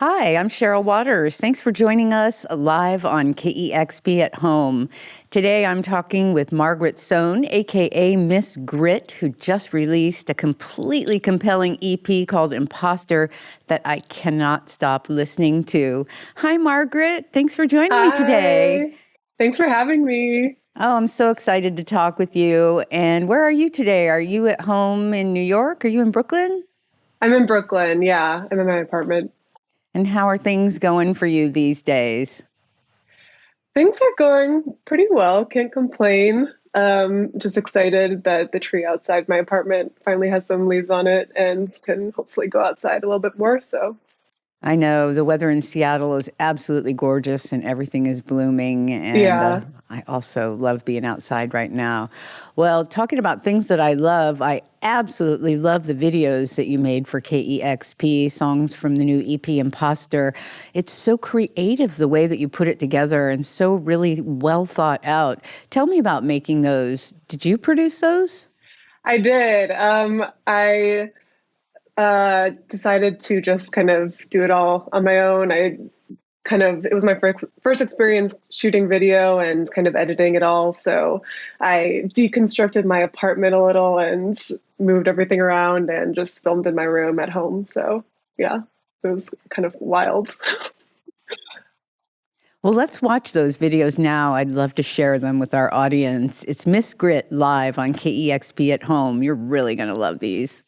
Hi, I'm Cheryl Waters. Thanks for joining us live on KEXP at Home. Today I'm talking with Margaret Sohn, aka Miss Grit, who just released a completely compelling EP called Impostor that I cannot stop listening to. Hi, Margaret. Thanks for joining me today. Hi. Thanks for having me. Oh, I'm so excited to talk with you. And where are you today? Are you at home in New York? Are you in Brooklyn? I'm in Brooklyn. Yeah, I'm in my apartment. And how are things going for you these days? Things are going pretty well. Can't complain. Just excited that the tree outside my apartment finally has some leaves on it and can hopefully go outside a little bit more. So, I know the weather in Seattle is absolutely gorgeous and everything is blooming. And yeah. I also love being outside right now. Well, talking about things that I love, I absolutely love the videos that you made for KEXP, songs from the new EP Impostor. It's so creative the way that you put it together and so really well thought out. Tell me about making those. Did you produce those? I did. I decided to just kind of do it all on my own. It was my first experience shooting video and kind of editing it all. So I deconstructed my apartment a little and moved everything around and just filmed in my room at home. So yeah, it was kind of wild. Well, let's watch those videos now. I'd love to share them with our audience. It's Miss Grit live on KEXP at Home. You're really going to love these.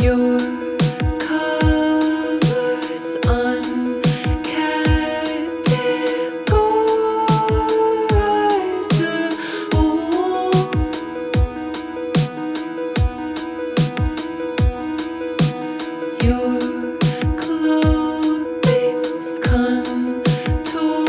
Your colors uncategorizeable. Your clothing's contours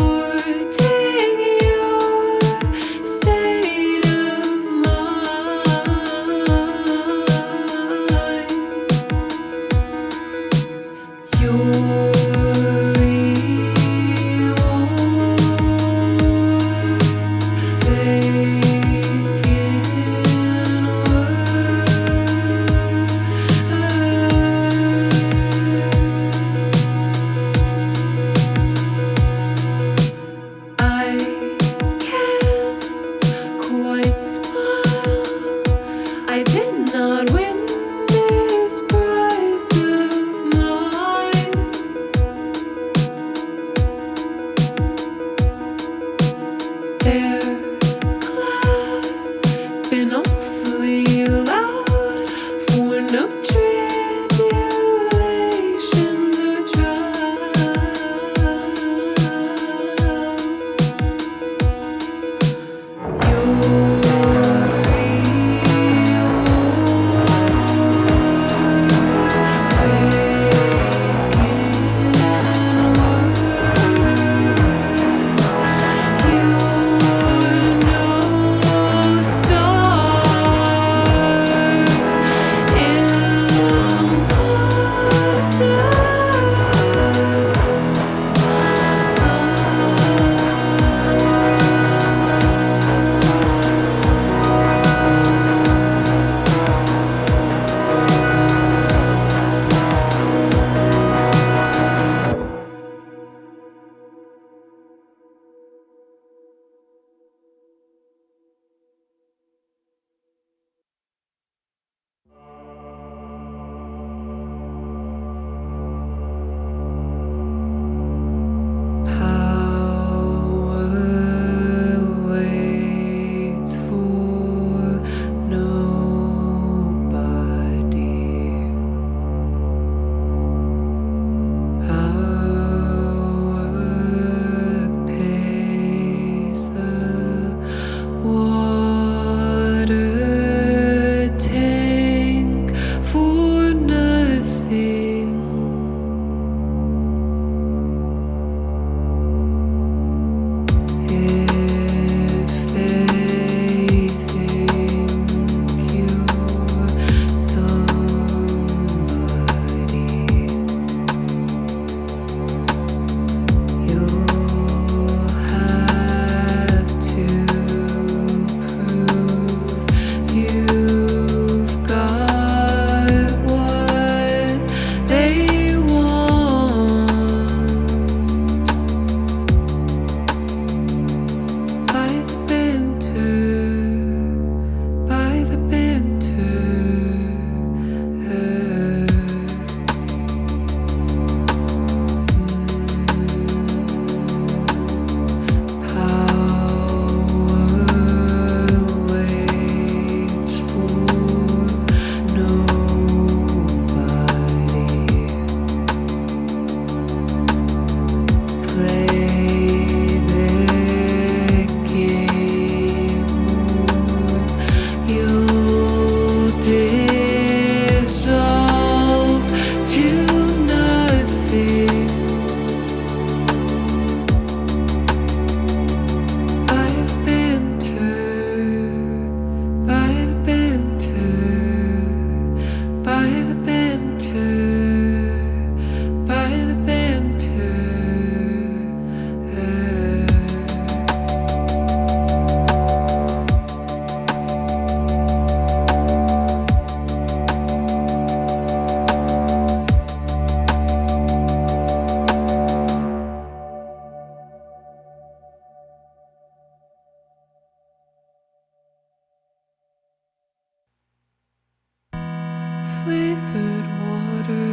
flavored water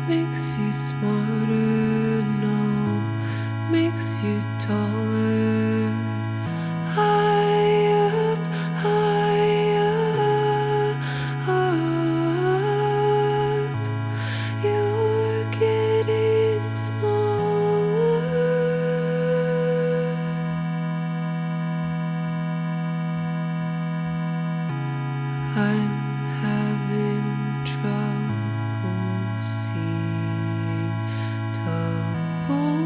makes you smarter, no, makes you taller. High up, you're getting smaller. I'm having trouble seeing double.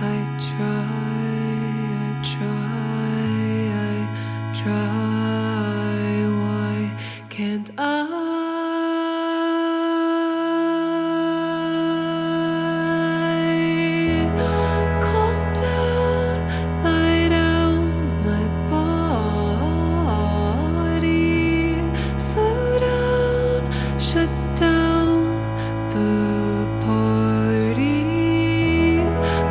I try, why can't I? Calm down, lie down, my body. Slow down, shut down the party.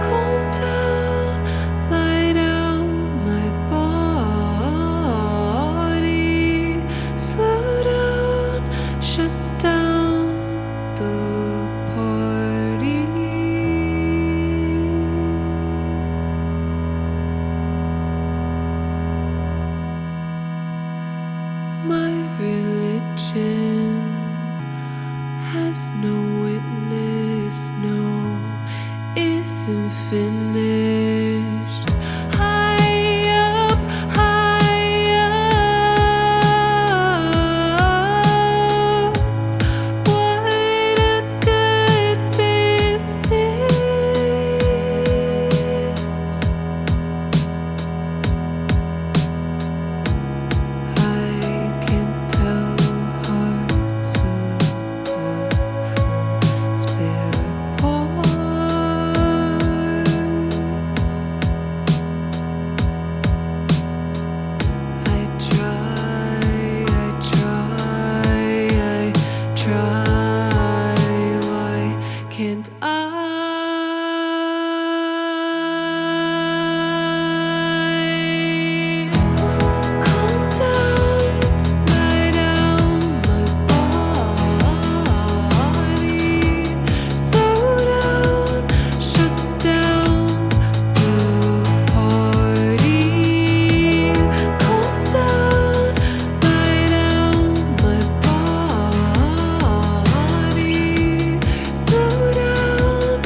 Calm down, lie down, my body. Slow down, shut down the party. My religion has no witness, no, isn't finished. High up, what a good business. I can tell hearts apart from spare parts. I try, why can't I? Calm down, lie down, my body. Slow down, shut down the party. Calm down, lie down, my body. Slow down,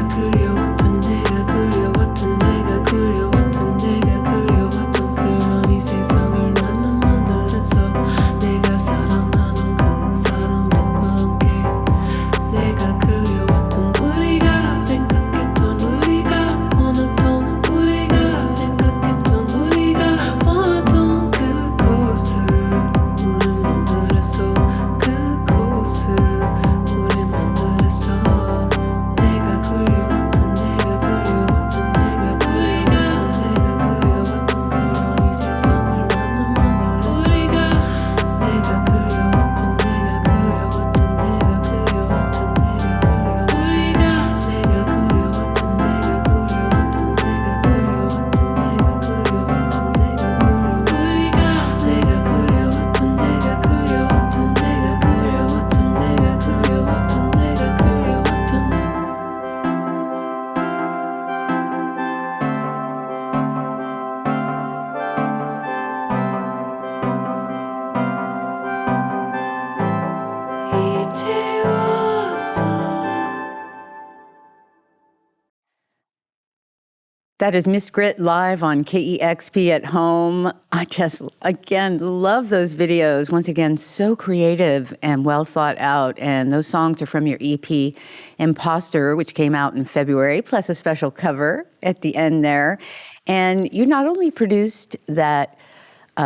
그려왔던 내가 그려왔던 내가 그려왔던 내가 그려왔던 그런 이 세상을 나는 만들었어 내가 사랑하는 그 사람들과 함께 내가 그려왔던 우리가 생각했던 우리가 원했던 우리가 생각했던 우리가 원했던 그곳을 우린 만들었어 그곳을 우린 만들었어 내가 그려왔던 내가 그려왔던 내가 그려왔던 그런 이 세상을 나는 만들었어 내가 그려왔던 내가 그려왔던 내가 그려왔던 내가 그려 우리가 내가 그려왔던 내가 그려왔던 내가 그려왔던 내가 그려왔던 내가 그려 우리가 내가 그려왔던 내가 그려왔던 내가 그려왔던 내가 그려왔던 내가 그려왔던 이제 왔어 That is Miss Grit live on KEXP at home. I just, again, love those videos. Once again, so creative and well thought out. And those songs are from your EP, Impostor, which came out in February, plus a special cover at the end there. And you not only produced that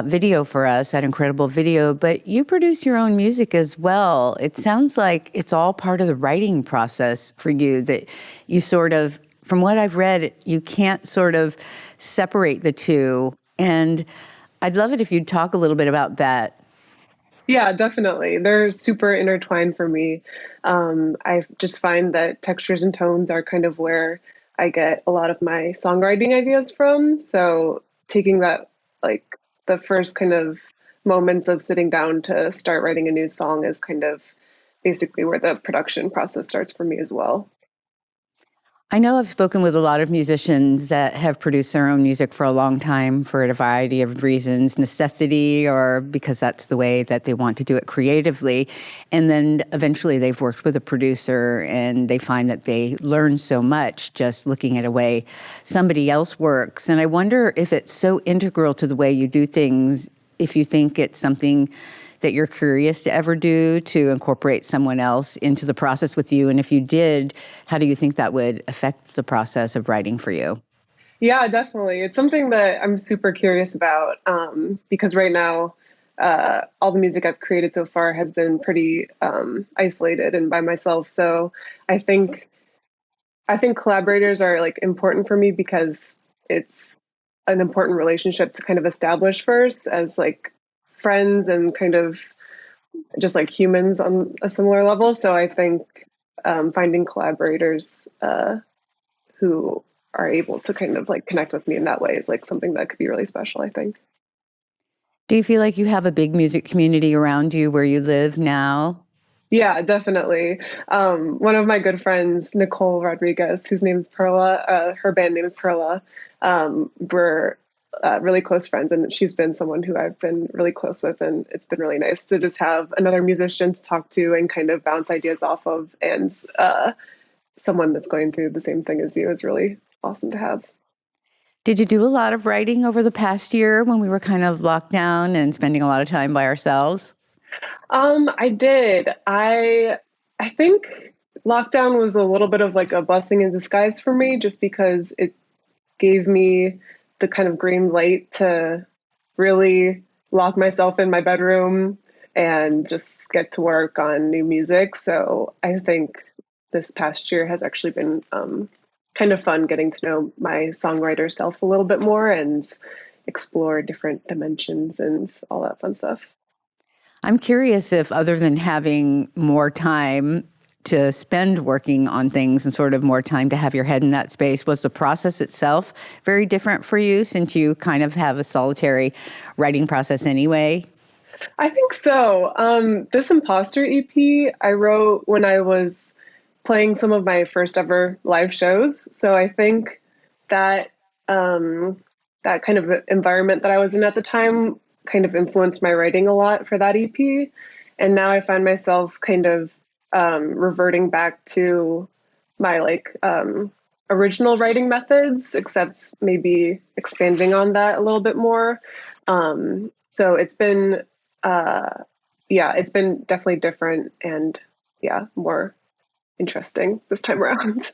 video for us, that incredible video, but you produce your own music as well. It sounds like it's all part of the writing process for you, that you sort of, from what I've read, you can't sort of separate the two. And I'd love it if you'd talk a little bit about that. Yeah, definitely. They're super intertwined for me. I just find that textures and tones are kind of where I get a lot of my songwriting ideas from. So taking that, like the first kind of moments of sitting down to start writing a new song is kind of basically where the production process starts for me as well. I know I've spoken with a lot of musicians that have produced their own music for a long time for a variety of reasons, necessity, or because that's the way that they want to do it creatively. And then eventually they've worked with a producer and they find that they learn so much just looking at a way somebody else works. And I wonder if it's so integral to the way you do things, if you think it's something that you're curious to ever do, to incorporate someone else into the process with you? And if you did, how do you think that would affect the process of writing for you? Yeah, definitely. It's something that I'm super curious about because right now, all the music I've created so far has been pretty isolated and by myself. So I think collaborators are like important for me because it's an important relationship to kind of establish first as like friends and kind of just like humans on a similar level. So I think finding collaborators who are able to kind of like connect with me in that way is like something that could be really special, I think. Do you feel like you have a big music community around you where you live now? Yeah, definitely. One of my good friends, Nicole Rodriguez, whose name is Perla, her band name is Perla, we're really close friends, and she's been someone who I've been really close with, and it's been really nice to just have another musician to talk to and kind of bounce ideas off of, and someone that's going through the same thing as you is really awesome to have. Did you do a lot of writing over the past year when we were kind of locked down and spending a lot of time by ourselves? I did. I think lockdown was a little bit of like a blessing in disguise for me, just because it gave me the kind of green light to really lock myself in my bedroom and just get to work on new music. So I think this past year has actually been kind of fun getting to know my songwriter self a little bit more and explore different dimensions and all that fun stuff. I'm curious if, other than having more time to spend working on things and sort of more time to have your head in that space, was the process itself very different for you, since you kind of have a solitary writing process anyway? I think so. This Impostor EP I wrote when I was playing some of my first ever live shows. So I think that that kind of environment that I was in at the time kind of influenced my writing a lot for that EP. And now I find myself kind of reverting back to my original writing methods, except maybe expanding on that a little bit more. So it's been it's been definitely different and more interesting this time around.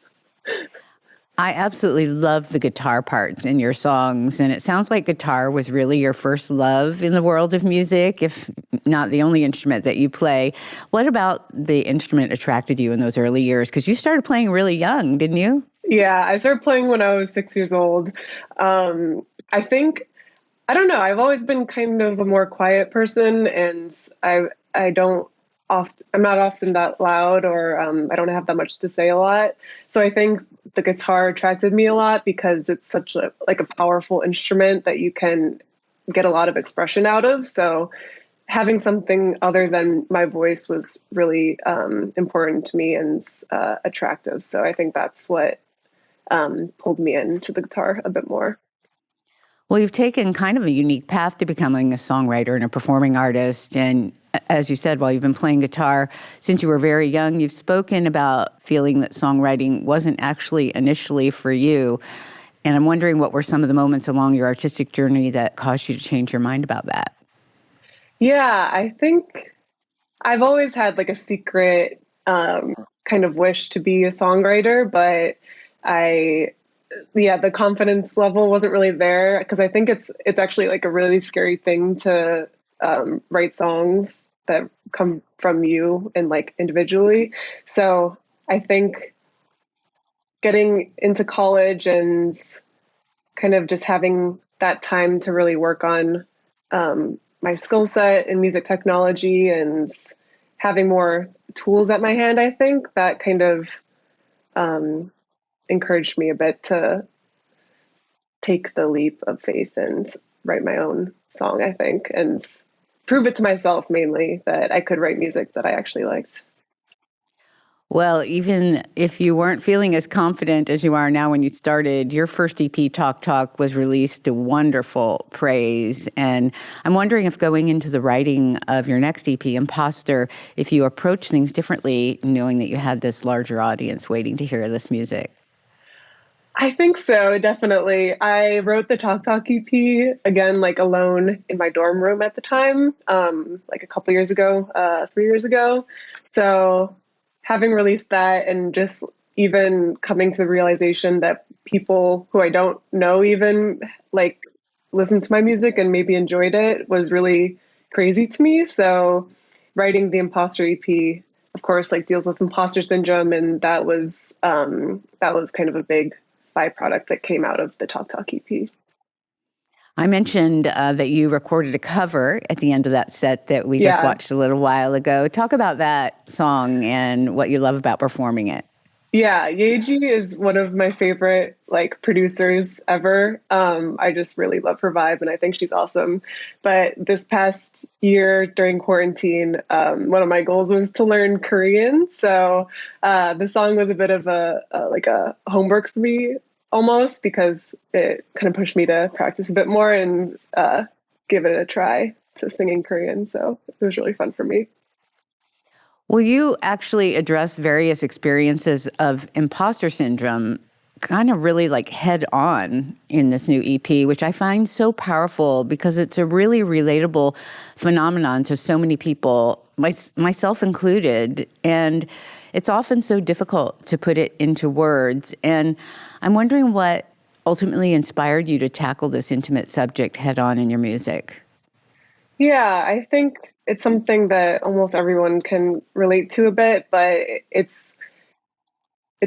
I absolutely love the guitar parts in your songs, and it sounds like guitar was really your first love in the world of music, if not the only instrument that you play. What about the instrument attracted you in those early years? Because you started playing really young, didn't you? Yeah, I started playing when I was 6 years old. I think, I don't know, I've always been kind of a more quiet person, and I don't I'm not often that loud, or I don't have that much to say a lot. So I think the guitar attracted me a lot because it's such a powerful instrument that you can get a lot of expression out of. So having something other than my voice was really important to me and attractive. So I think that's what pulled me into the guitar a bit more. Well, you've taken kind of a unique path to becoming a songwriter and a performing artist. And as you said, while you've been playing guitar since you were very young, you've spoken about feeling that songwriting wasn't actually initially for you. And I'm wondering, what were some of the moments along your artistic journey that caused you to change your mind about that? Yeah, I think I've always had a secret kind of wish to be a songwriter, but the confidence level wasn't really there, because I think it's actually a really scary thing to write songs that come from you and individually. So I think getting into college and kind of just having that time to really work on my skill set in music technology and having more tools at my hand, I think that kind of encouraged me a bit to take the leap of faith and write my own song, I think, and prove it to myself mainly that I could write music that I actually liked. Well, even if you weren't feeling as confident as you are now when you started, your first EP, Talk Talk, was released to wonderful praise. And I'm wondering if going into the writing of your next EP, Impostor, if you approach things differently, knowing that you had this larger audience waiting to hear this music. I think so, definitely. I wrote the Talk Talk EP again, alone in my dorm room at the time, a couple years ago, 3 years ago. So having released that and just even coming to the realization that people who I don't know even listened to my music and maybe enjoyed it was really crazy to me. So writing the Impostor EP, of course, deals with imposter syndrome, and that was kind of a big byproduct that came out of the Talk Talk EP. I mentioned that you recorded a cover at the end of that set that we just watched a little while ago. Talk about that song and what you love about performing it. Yeah, Yaeji is one of my favorite producers ever. I just really love her vibe, and I think she's awesome. But this past year during quarantine, one of my goals was to learn Korean. So the song was a bit of a homework for me almost, because it kind of pushed me to practice a bit more and give it a try to sing in Korean. So it was really fun for me. Will you actually address various experiences of imposter syndrome kind of really head on in this new EP, which I find so powerful because it's a really relatable phenomenon to so many people, myself included, and it's often so difficult to put it into words. And I'm wondering what ultimately inspired you to tackle this intimate subject head on in your music. Yeah, I think it's something that almost everyone can relate to a bit, but it's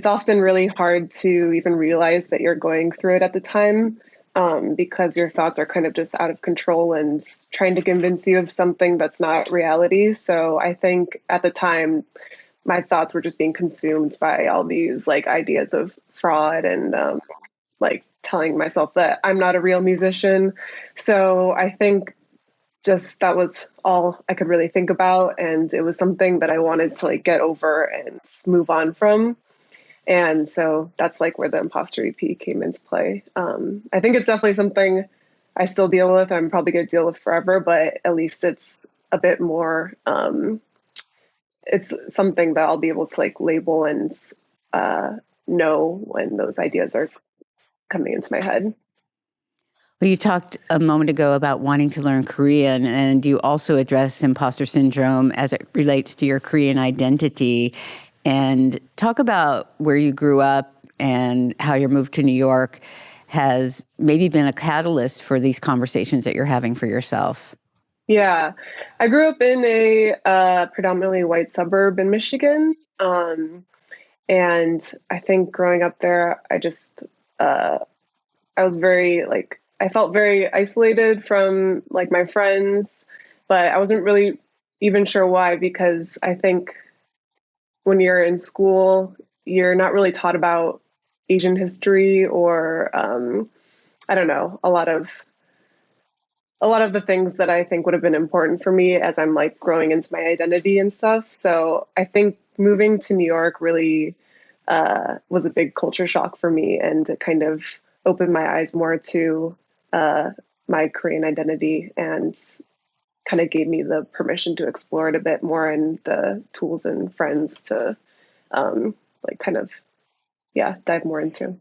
often really hard to even realize that you're going through it at the time, because your thoughts are kind of just out of control and trying to convince you of something that's not reality. So I think at the time, my thoughts were just being consumed by all these ideas of fraud and telling myself that I'm not a real musician. So I think just that was all I could really think about, and it was something that I wanted to get over and move on from. And so that's where the Imposter EP came into play. I think it's definitely something I still deal with. I'm probably going to deal with forever, but at least it's a bit more, it's something that I'll be able to label and know when those ideas are coming into my head. Well, you talked a moment ago about wanting to learn Korean, and you also address imposter syndrome as it relates to your Korean identity. And talk about where you grew up and how your move to New York has maybe been a catalyst for these conversations that you're having for yourself. Yeah, I grew up in a predominantly white suburb in Michigan. And I think growing up there, I was very like, I felt very isolated from like my friends, but I wasn't really even sure why, because I think when you're in school, you're not really taught about Asian history or I don't know, a lot of the things that I think would have been important for me as I'm like growing into my identity and stuff. So I think moving to New York really was a big culture shock for me, and it kind of opened my eyes more to my Korean identity and kind of gave me the permission to explore it a bit more and the tools and friends to like kind of, yeah, dive more into.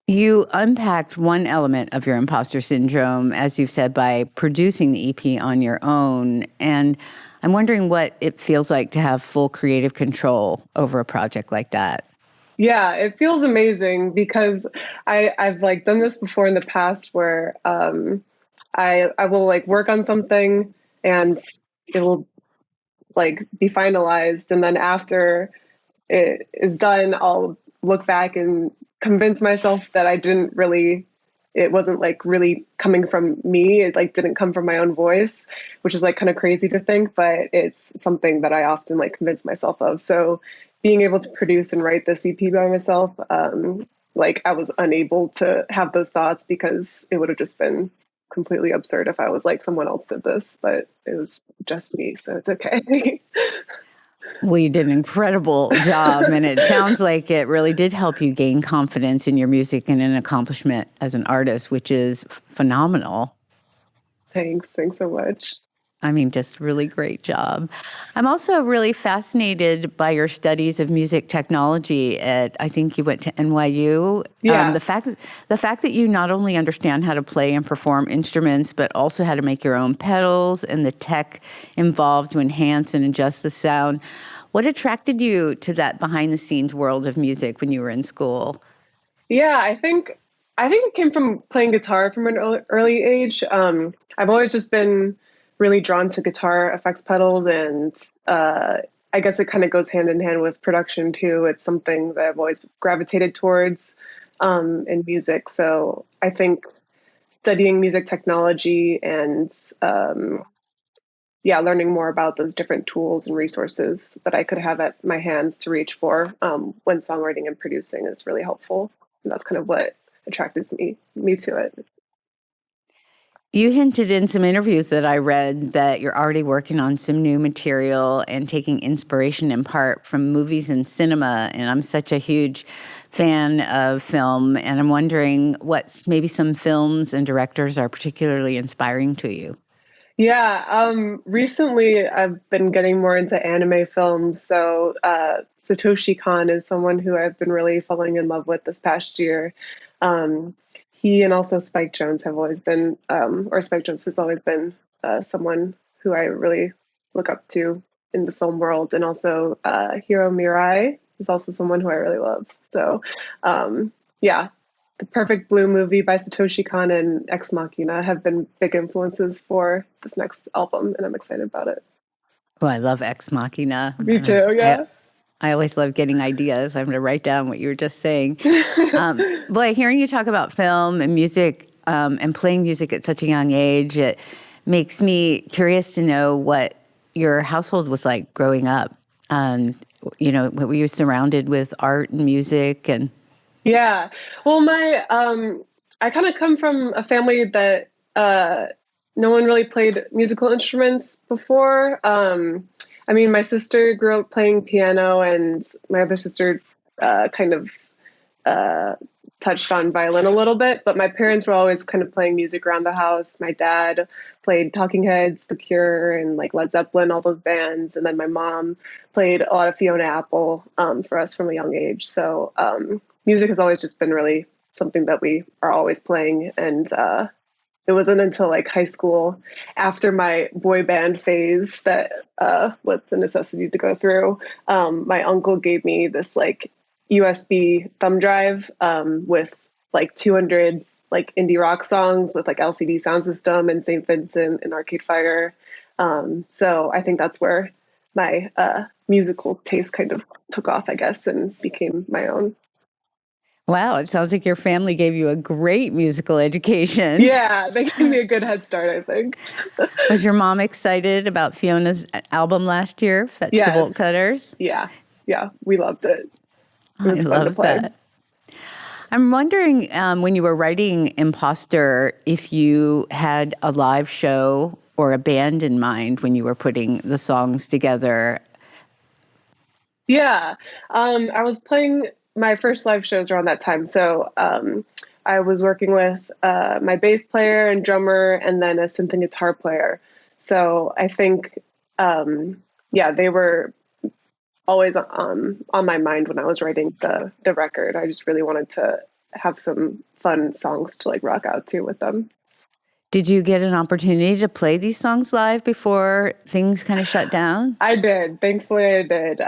You unpacked one element of your imposter syndrome, as you've said, by producing the EP on your own. And I'm wondering what it feels like to have full creative control over a project like that. Yeah, it feels amazing because I've like done this before in the past where I will like work on something and it will like be finalized, and then after it is done, I'll look back and convince myself that it wasn't like really coming from me. It like didn't come from my own voice, which is like kind of crazy to think, but it's something that I often like convince myself of. So being able to produce and write this EP by myself, like I was unable to have those thoughts because it would have just been completely absurd if I was like someone else did this, but it was just me, so it's okay. Well, you did an incredible job, and it sounds like it really did help you gain confidence in your music and an accomplishment as an artist, which is phenomenal. Thanks so much. I mean, just really great job. I'm also really fascinated by your studies of music technology at, I think you went to NYU. Yeah. The fact that you not only understand how to play and perform instruments, but also how to make your own pedals and the tech involved to enhance and adjust the sound. What attracted you to that behind the scenes world of music when you were in school? Yeah, I think it came from playing guitar from an early age. I've always just been really drawn to guitar effects pedals, and I guess it kind of goes hand in hand with production too. It's something that I've always gravitated towards in music. So I think studying music technology and yeah, learning more about those different tools and resources that I could have at my hands to reach for when songwriting and producing is really helpful. And that's kind of what attracted me to it. You hinted in some interviews that I read that you're already working on some new material and taking inspiration in part from movies and cinema. And I'm such a huge fan of film. And I'm wondering what maybe some films and directors are particularly inspiring to you. Yeah, recently I've been getting more into anime films. So Satoshi Kon is someone who I've been really falling in love with this past year. Um, he and also Spike Jonze have always been, or Spike Jonze has always been someone who I really look up to in the film world. And also Hiro Mirai is also someone who I really love. So yeah, the Perfect Blue movie by Satoshi Kon and Ex Machina have been big influences for this next album, and I'm excited about it. Oh, I love Ex Machina. Me too, yeah. I always love getting ideas. I'm going to write down what you were just saying. Boy, hearing you talk about film and music and playing music at such a young age, it makes me curious to know what your household was like growing up. Were you surrounded with art and music and Yeah. Well, I kind of come from a family that no one really played musical instruments before. I mean, my sister grew up playing piano, and my other sister kind of touched on violin a little bit, but my parents were always kind of playing music around the house. My dad played Talking Heads, The Cure, and like Led Zeppelin, all those bands. And then my mom played a lot of Fiona Apple for us from a young age. So music has always just been really something that we are always playing. And it wasn't until like high school, after my boy band phase that was the necessity to go through. My uncle gave me this like USB thumb drive with like 200 like indie rock songs with like LCD Sound System and St. Vincent and Arcade Fire. So I think that's where my musical taste kind of took off, I guess, and became my own. Wow, it sounds like your family gave you a great musical education. Yeah, they gave me a good head start, I think. Was your mom excited about Fiona's album last year, Fetch the Bolt Cutters? Yeah, we loved it. It I was fun to love play. that. I'm wondering, when you were writing Impostor, if you had a live show or a band in mind when you were putting the songs together. Yeah, I was playing my first live shows around that time. So I was working with my bass player and drummer and then a synth and guitar player. So I think, they were always on my mind when I was writing the record. I just really wanted to have some fun songs to like rock out to with them. Did you get an opportunity to play these songs live before things kind of shut down? I did. Thankfully, I did.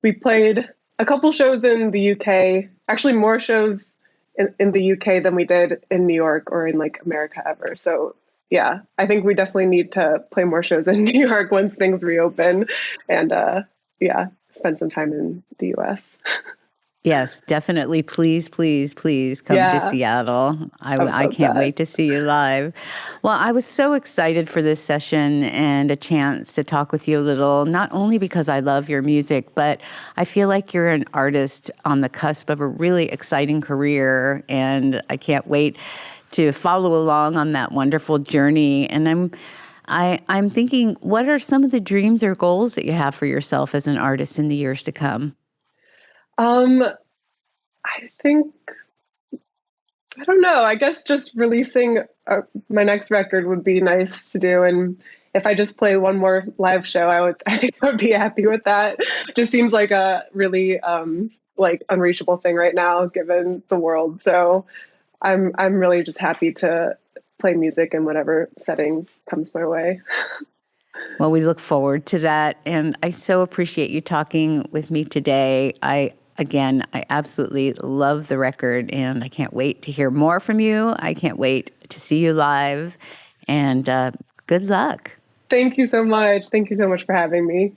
We played a couple shows in the UK, actually more shows in the UK than we did in New York or in like America ever. So yeah, I think we definitely need to play more shows in New York once things reopen and spend some time in the US. Yes, definitely. Please, please, please come to Seattle. I can't wait to see you live. Well, I was so excited for this session and a chance to talk with you a little, not only because I love your music, but I feel like you're an artist on the cusp of a really exciting career, and I can't wait to follow along on that wonderful journey. And I'm thinking, what are some of the dreams or goals that you have for yourself as an artist in the years to come? I think, I don't know, I guess just releasing my next record would be nice to do. And if I just play one more live show, I think I would be happy with that. Just seems like a really like unreachable thing right now, given the world. So I'm really just happy to play music in whatever setting comes my way. Well, we look forward to that. And I so appreciate you talking with me today. I absolutely love the record, and I can't wait to hear more from you. I can't wait to see you live, and good luck. Thank you so much. Thank you so much for having me.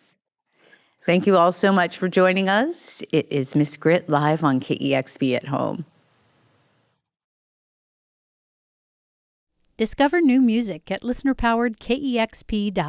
Thank you all so much for joining us. It is Miss Grit live on KEXP at Home. Discover new music at listener-powered KEXP.org.